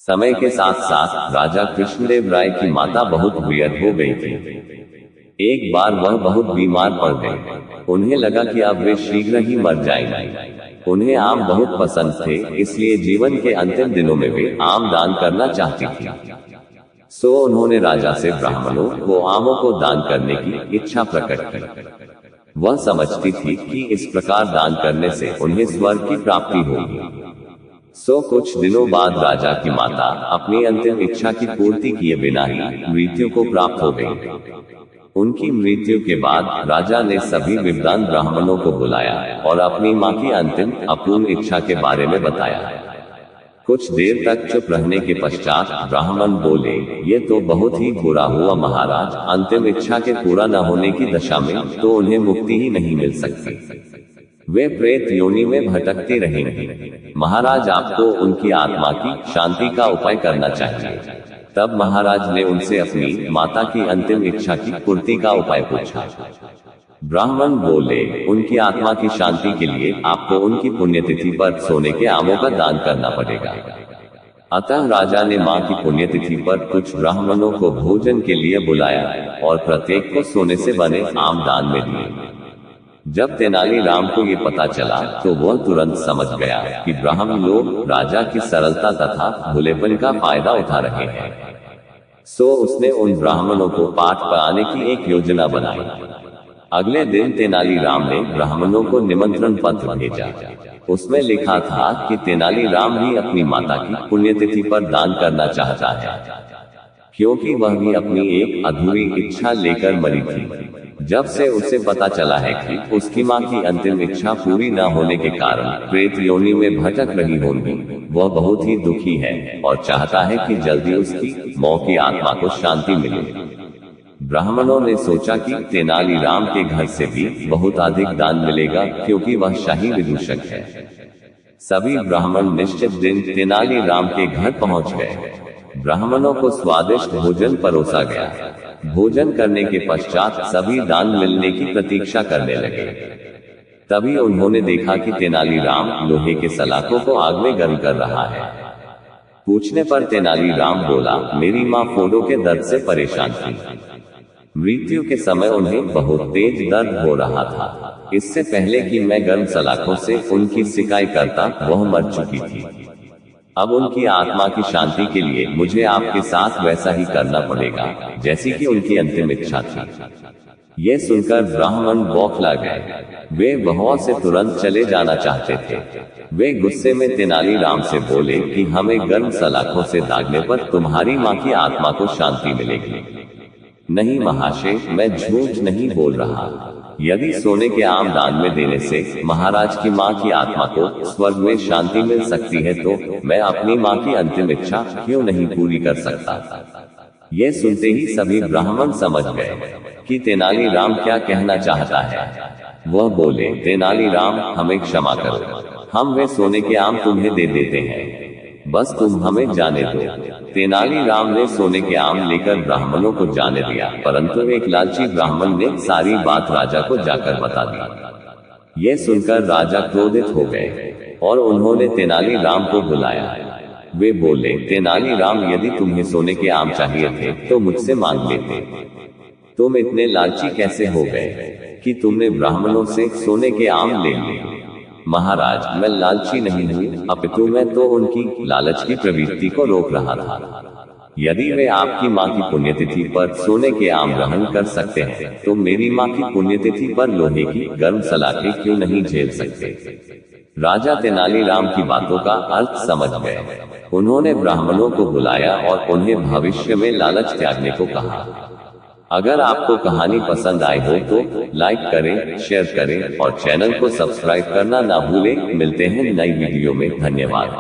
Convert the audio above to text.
समय के साथ साथ राजा कृष्णदेव राय की माता बहुत वियर्ड हो गई थी। एक बार वह बहुत बीमार पड़ गई। उन्हें लगा कि अब वे शीघ्र ही मर जाएंगी। उन्हें आम बहुत पसंद थे, इसलिए जीवन के अंतिम दिनों में वे आम दान करना चाहती थी। सो उन्होंने राजा से ब्राह्मणों को आमों को दान करने की इच्छा प्रकट की। वह समझती थी कि इस प्रकार दान करने से उन्हें स्वर्ग की प्राप्ति होगी। सो कुछ दिनों बाद राजा की माता अपनी अंतिम इच्छा की पूर्ति किए बिना ही मृत्यु को प्राप्त हो गई। उनकी मृत्यु के बाद राजा ने सभी विद्वान ब्राह्मणों को बुलाया और अपनी मां की अंतिम अपूर्ण इच्छा के बारे में बताया। कुछ देर तक चुप रहने के पश्चात ब्राह्मण बोले, ये तो बहुत ही बुरा हुआ महाराज। अंतिम इच्छा के पूरा न होने की दशा में तो उन्हें मुक्ति ही नहीं मिल सकती। वे प्रेत योनि में भटकते रहेंगे। महाराज, आपको उनकी आत्मा की शांति का उपाय करना चाहिए। तब महाराज ने उनसे अपनी माता की अंतिम इच्छा की पूर्ति का उपाय पूछा। ब्राह्मण बोले, उनकी आत्मा की शांति के लिए आपको उनकी पुण्यतिथि पर सोने के आमों का दान करना पड़ेगा। अतः राजा ने मां की पुण्यतिथि पर कुछ ब्राह्मणों को भोजन के लिए बुलाया और प्रत्येक को सोने से बने आम दान में दिए। जब तेनालीराम को ये पता चला तो वह तुरंत समझ गया कि ब्राह्मण लोग राजा की सरलता तथा भोलेपन का फायदा उठा रहे हैं। सो उसने उन ब्राह्मणों को पाठ पढ़ाने की एक योजना बनाई। अगले दिन तेनालीराम ने ब्राह्मणों को निमंत्रण पत्र भेजा। उसमें लिखा था कि तेनालीराम भी अपनी माता की पुण्यतिथि पर दान करना चाहता है, क्योंकि वह भी अपनी एक अधूरी इच्छा लेकर मरी थी। जब से उसे पता चला है कि उसकी मां की अंतिम इच्छा पूरी न होने के कारण प्रेत योनि में भटक रही होंगी, वह बहुत ही दुखी है और चाहता है कि जल्दी उसकी मौत की आत्मा को शांति मिले। ब्राह्मणों ने सोचा कि तेनालीराम के घर से भी बहुत अधिक दान मिलेगा, क्योंकि वह शाही विदूषक है। सभी ब्राह्मण निश्चित दिन तेनालीराम के घर पहुंच गए। ब्राह्मणों को स्वादिष्ट भोजन परोसा गया। भोजन करने के पश्चात सभी दान मिलने की प्रतीक्षा करने लगे। तभी उन्होंने देखा कि तेनालीराम लोहे के सलाखों को आग में गर्म कर रहा है। पूछने पर तेनालीराम बोला, मेरी मां फोड़ों के दर्द से परेशान थी। मृत्यु के समय उन्हें बहुत तेज दर्द हो रहा था। इससे पहले कि मैं गर्म सलाखों से उनकी सिकाई करता, वह मर चुकी थी। अब उनकी आत्मा की शांति के लिए मुझे आपके साथ वैसा ही करना पड़ेगा जैसी कि उनकी अंतिम इच्छा थी। यह सुनकर ब्राह्मण बौखला गए। वे वहां से तुरंत चले जाना चाहते थे। वे गुस्से में तेनालीराम से बोले कि हमें गर्म सलाखों से दागने पर तुम्हारी मां की आत्मा को शांति मिलेगी। नहीं महाशय, मैं झूठ नहीं बोल रहा। यदि सोने के आम दान में देने से महाराज की मां की आत्मा को स्वर्ग में शांति मिल सकती है, तो मैं अपनी मां की अंतिम इच्छा क्यों नहीं पूरी कर सकता। यह सुनते ही सभी ब्राह्मण समझ गए कि तेनालीराम क्या कहना चाहता है। वह बोले, तेनालीराम, हमें क्षमा करो, हम वे सोने के आम तुम्हें दे देते हैं, बस तुम हमें जाने दो। तेनालीराम ने सोने के आम लेकर ब्राह्मणों को जाने दिया, परंतु एक लालची ब्राह्मण ने सारी बात राजा को जाकर बता दी। यह सुनकर राजा क्रोधित हो गए और उन्होंने तेनालीराम को बुलाया। वे बोले, तेनालीराम, यदि तुम्हें सोने के आम चाहिए थे तो मुझसे मांग लेते। तुम इतने लालची कैसे हो गए कि तुमने ब्राह्मणों से सोने के आम ले लिए। महाराज, मैं लालची नहीं हूँ, अपितु मैं तो उनकी लालच की प्रवृत्ति को रोक रहा था। यदि वे आपकी मां की पुण्यतिथि पर सोने के आम ग्रहण कर सकते हैं, तो मेरी मां की पुण्यतिथि पर लोहे की गर्म सलाखें क्यों नहीं झेल सकते। राजा तेनालीराम की बातों का अर्थ समझ गए। उन्होंने ब्राह्मणों को बुलाया और उन्हें भविष्य में लालच त्यागने को कहा। अगर आपको कहानी पसंद आई हो तो लाइक करें, शेयर करें और चैनल को सब्सक्राइब करना ना भूलें। मिलते हैं नई वीडियो में। धन्यवाद।